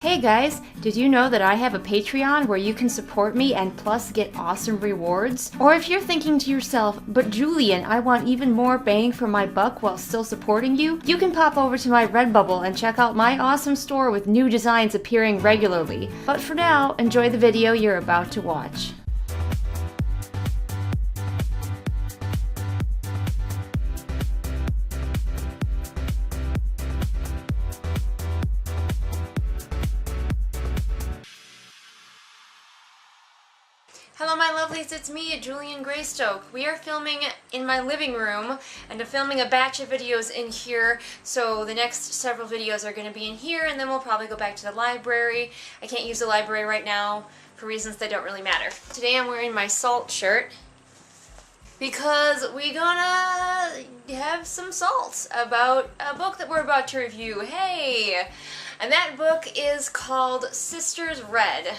Hey guys, did you know that I have a Patreon where you can support me and plus get awesome rewards? Or if you're thinking to yourself, but Julian, I want even more bang for my buck while still supporting you, you can pop over to my Redbubble and check out my awesome store with new designs appearing regularly. But for now, enjoy the video you're about to watch. Hello my lovelies, it's me, Julian Greystoke. We are filming in my living room and I'm filming a batch of videos in here, so the next several videos are going to be in here and then we'll probably go back to the library. I can't use the library right now for reasons that don't really matter. Today I'm wearing my salt shirt because we're gonna have some salt about a book that we're about to review. Hey! And that book is called Sisters Red.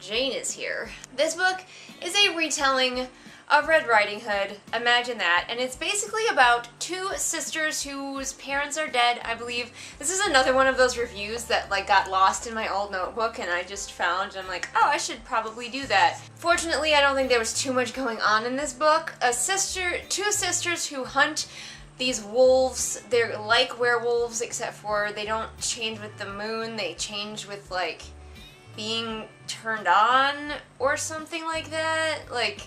Jane is here. This book is a retelling of Red Riding Hood, imagine that, and it's basically about two sisters whose parents are dead, I believe. This is another one of those reviews that like got lost in my old notebook and I just found, and I'm like, oh, I should probably do that. Fortunately, I don't think there was too much going on in this book. Two sisters who hunt these wolves. They're like werewolves except for they don't change with the moon, they change with like being turned on or something like that. Like,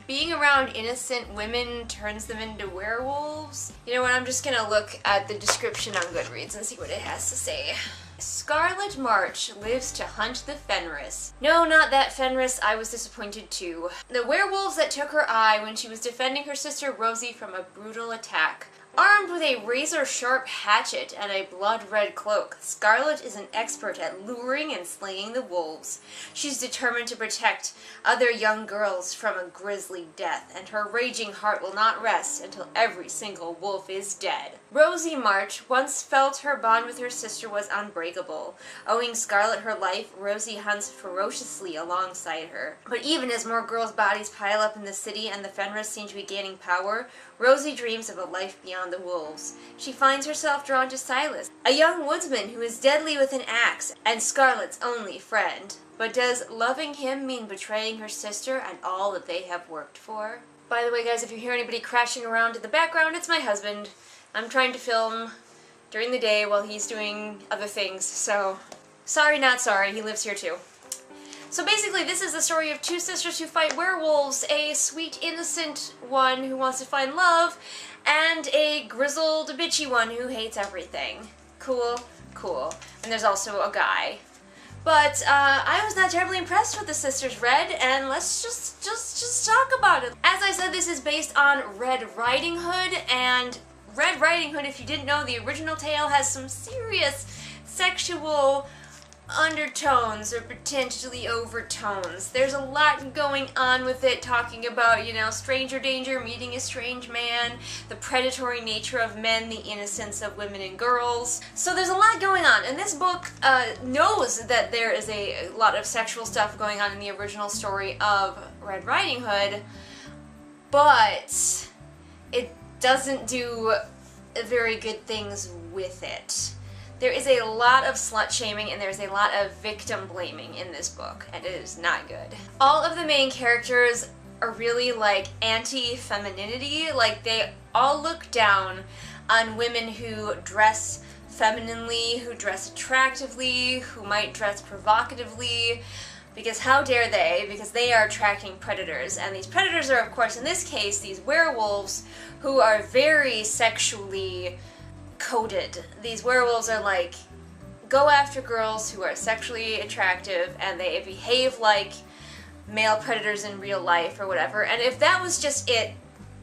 being around innocent women turns them into werewolves. You know what, I'm just gonna look at the description on Goodreads and see what it has to say. Scarlet March lives to hunt the Fenris. No, not that Fenris, I was disappointed too. The werewolves that took her eye when she was defending her sister Rosie from a brutal attack. Armed with a razor-sharp hatchet and a blood-red cloak, Scarlet is an expert at luring and slaying the wolves. She's determined to protect other young girls from a grisly death, and her raging heart will not rest until every single wolf is dead. Rosie March once felt her bond with her sister was unbreakable. Owing Scarlet her life, Rosie hunts ferociously alongside her. But even as more girls' bodies pile up in the city and the Fenris seem to be gaining power, Rosie dreams of a life beyond the wolves. She finds herself drawn to Silas, a young woodsman who is deadly with an axe and Scarlet's only friend. But does loving him mean betraying her sister and all that they have worked for? By the way guys, if you hear anybody crashing around in the background, it's my husband. I'm trying to film during the day while he's doing other things, so sorry not sorry, he lives here too. So basically, this is the story of two sisters who fight werewolves, a sweet, innocent one who wants to find love, and a grizzled, bitchy one who hates everything. Cool, cool. And there's also a guy. But I was not terribly impressed with the Sisters Red, and let's just talk about it. As I said, this is based on Red Riding Hood, and Red Riding Hood, if you didn't know, the original tale has some serious sexual undertones or potentially overtones. There's a lot going on with it, talking about, you know, stranger danger, meeting a strange man, the predatory nature of men, the innocence of women and girls. So there's a lot going on, and this book knows that there is a lot of sexual stuff going on in the original story of Red Riding Hood, but it doesn't do very good things with it. There is a lot of slut-shaming and there's a lot of victim-blaming in this book, and it is not good. All of the main characters are really like anti-femininity, like they all look down on women who dress femininely, who dress attractively, who might dress provocatively, because how dare they, because they are attracting predators, and these predators are, of course, in this case, these werewolves who are very sexually coded. These werewolves are like, go after girls who are sexually attractive and they behave like male predators in real life or whatever, and if that was just it,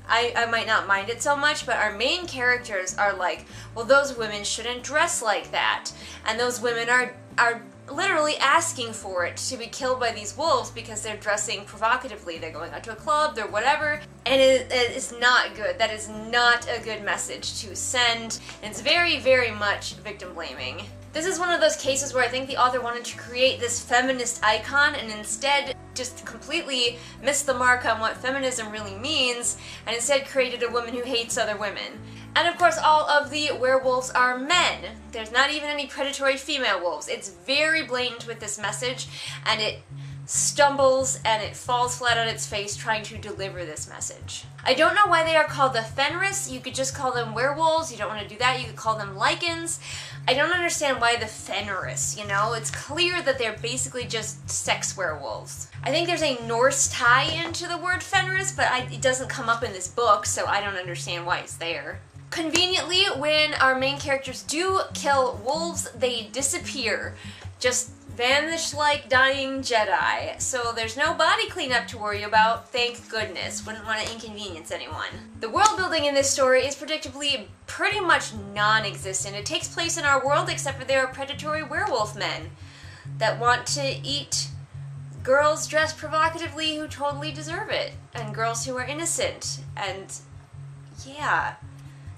I might not mind it so much, but our main characters are like, well, those women shouldn't dress like that, and those women are literally asking for it to be killed by these wolves because they're dressing provocatively, they're going out to a club, they're whatever, and it is not good. That is not a good message to send, and it's very, very much victim blaming. This is one of those cases where I think the author wanted to create this feminist icon and instead just completely missed the mark on what feminism really means, and instead created a woman who hates other women. And of course all of the werewolves are men. There's not even any predatory female wolves. It's very blatant with this message, and it stumbles and it falls flat on its face trying to deliver this message. I don't know why they are called the Fenris. You could just call them werewolves. You don't want to do that. You could call them lichens. I don't understand why the Fenris, you know? It's clear that they're basically just sex werewolves. I think there's a Norse tie-in to the word Fenris, but it doesn't come up in this book, so I don't understand why it's there. Conveniently, when our main characters do kill wolves, they disappear. Just vanish like dying Jedi. So there's no body cleanup to worry about, thank goodness. Wouldn't want to inconvenience anyone. The world building in this story is predictably pretty much non-existent. It takes place in our world, except for there are predatory werewolf men that want to eat girls dressed provocatively who totally deserve it, and girls who are innocent, and yeah.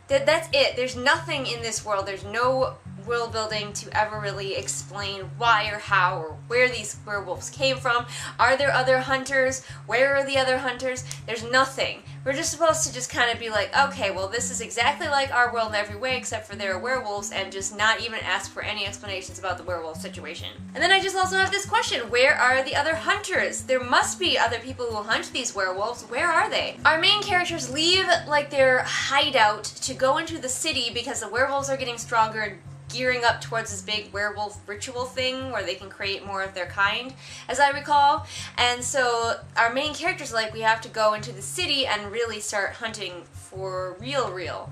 That's it. There's nothing in this world. There's no world building to ever really explain why or how or where these werewolves came from. Are there other hunters? Where are the other hunters? There's nothing. We're just supposed to just kind of be like, okay, well this is exactly like our world in every way except for there are werewolves, and just not even ask for any explanations about the werewolf situation. And then I just also have this question, where are the other hunters? There must be other people who hunt these werewolves. Where are they? Our main characters leave like their hideout to go into the city because the werewolves are getting stronger and gearing up towards this big werewolf ritual thing where they can create more of their kind, as I recall. And so our main characters are like, we have to go into the city and really start hunting for real.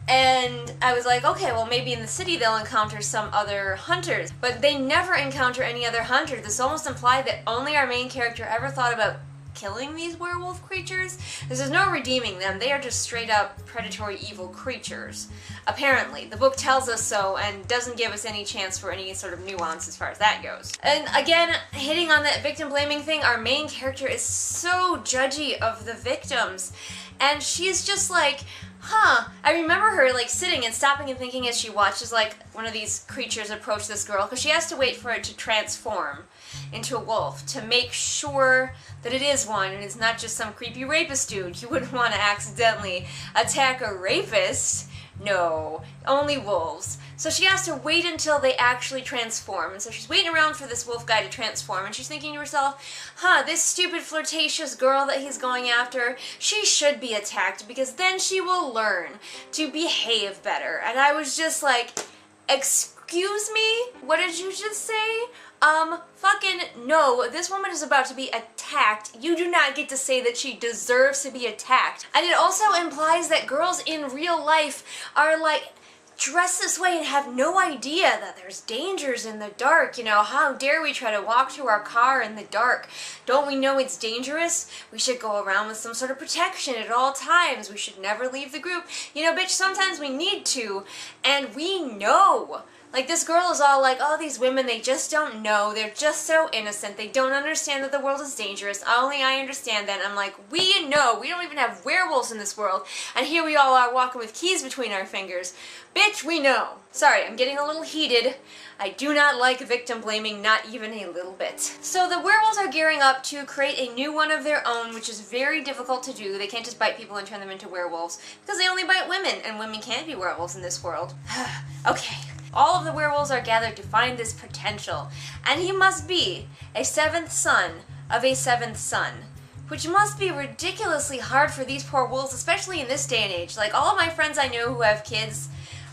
And I was like, okay, well maybe in the city they'll encounter some other hunters. But they never encounter any other hunters. This almost implied that only our main character ever thought about killing these werewolf creatures. There's no redeeming them. They are just straight up predatory evil creatures. Apparently. The book tells us so and doesn't give us any chance for any sort of nuance as far as that goes. And again, hitting on that victim blaming thing, our main character is so judgy of the victims. And she's just like, huh. I remember her like sitting and stopping and thinking as she watches like one of these creatures approach this girl, because she has to wait for it to transform into a wolf to make sure that it is one and it's not just some creepy rapist dude. You wouldn't want to accidentally attack a rapist. No, only wolves. So she has to wait until they actually transform. And so she's waiting around for this wolf guy to transform, and she's thinking to herself, huh, this stupid flirtatious girl that he's going after, she should be attacked because then she will learn to behave better. And I was just like, excuse me? What did you just say? Fucking no, this woman is about to be attacked. You do not get to say that she deserves to be attacked. And it also implies that girls in real life are like, dressed this way and have no idea that there's dangers in the dark. You know, how dare we try to walk to our car in the dark? Don't we know it's dangerous? We should go around with some sort of protection at all times. We should never leave the group. You know, bitch, sometimes we need to, and we know. Like, this girl is all like, oh, these women, they just don't know. They're just so innocent. They don't understand that the world is dangerous. Only I understand that. And I'm like, we know. We don't even have werewolves in this world. And here we all are walking with keys between our fingers. Bitch, we know. Sorry, I'm getting a little heated. I do not like victim blaming, not even a little bit. So the werewolves are gearing up to create a new one of their own, which is very difficult to do. They can't just bite people and turn them into werewolves, because they only bite women, and women can't be werewolves in this world. Okay. All of the werewolves are gathered to find this potential, and he must be a seventh son of a seventh son, which must be ridiculously hard for these poor wolves, especially in this day and age. Like, all of my friends I know who have kids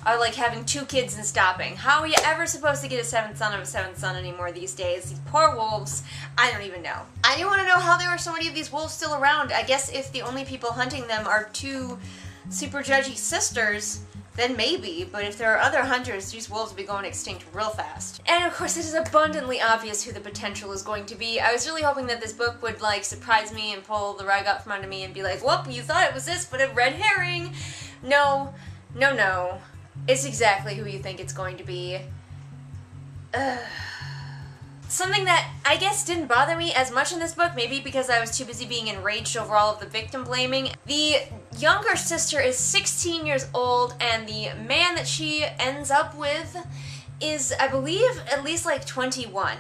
are like having 2 kids and stopping. How are you ever supposed to get a seventh son of a seventh son anymore these days? These poor wolves, I don't even know. I do want to know how there are so many of these wolves still around. I guess if the only people hunting them are 2 super judgy sisters, then maybe, but if there are other hunters, these wolves will be going extinct real fast. And of course it is abundantly obvious who the potential is going to be. I was really hoping that this book would like surprise me and pull the rug out from under me and be like, whoop, you thought it was this, but a red herring. No, no, no. It's exactly who you think it's going to be. Something that I guess didn't bother me as much in this book, maybe because I was too busy being enraged over all of the victim blaming. The younger sister is 16 years old, and the man that she ends up with is, I believe, at least like 21.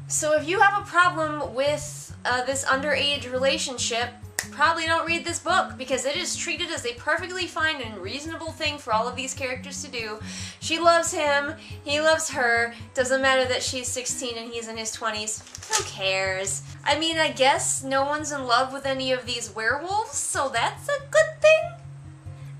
So if you have a problem with this underage relationship, probably don't read this book because it is treated as a perfectly fine and reasonable thing for all of these characters to do. She loves him, he loves her, doesn't matter that she's 16 and he's in his 20s. Who cares? I mean, I guess no one's in love with any of these werewolves, so that's a good thing.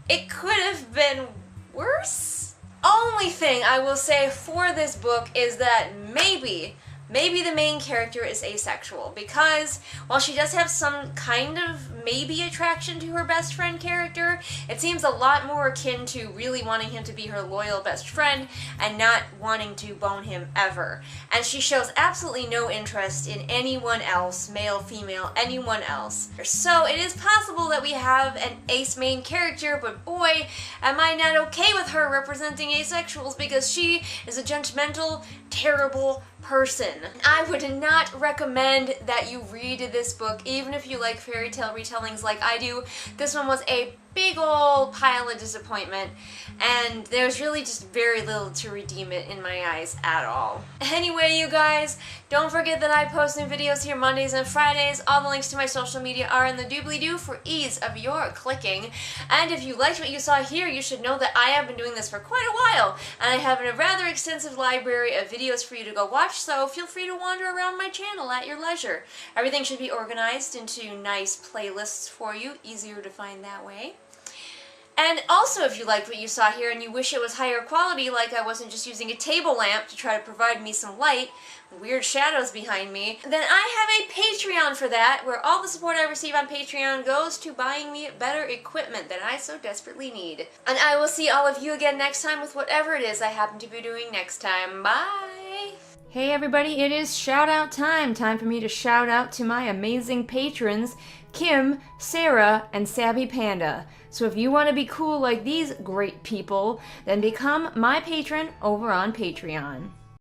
It could have been worse. Only thing I will say for this book is that maybe the main character is asexual, because while she does have some kind of maybe attraction to her best friend character, it seems a lot more akin to really wanting him to be her loyal best friend and not wanting to bone him ever. And she shows absolutely no interest in anyone else, male, female, anyone else. So it is possible that we have an ace main character, but boy, am I not okay with her representing asexuals, because she is a judgmental, terrible person. I would not recommend that you read this book, even if you like fairy tale retellings like I do. This one was a big old pile of disappointment, and there's really just very little to redeem it in my eyes at all. Anyway, you guys, don't forget that I post new videos here Mondays and Fridays. All the links to my social media are in the doobly-doo for ease of your clicking. And if you liked what you saw here, you should know that I have been doing this for quite a while, and I have a rather extensive library of videos for you to go watch, so feel free to wander around my channel at your leisure. Everything should be organized into nice playlists for you, easier to find that way. And also, if you liked what you saw here and you wish it was higher quality, like I wasn't just using a table lamp to try to provide me some light, weird shadows behind me, then I have a Patreon for that, where all the support I receive on Patreon goes to buying me better equipment that I so desperately need. And I will see all of you again next time with whatever it is I happen to be doing next time. Bye! Hey everybody, it is shout out time! Time for me to shout out to my amazing patrons, Kim, Sarah, and Savvy Panda. So if you want to be cool like these great people, then become my patron over on Patreon.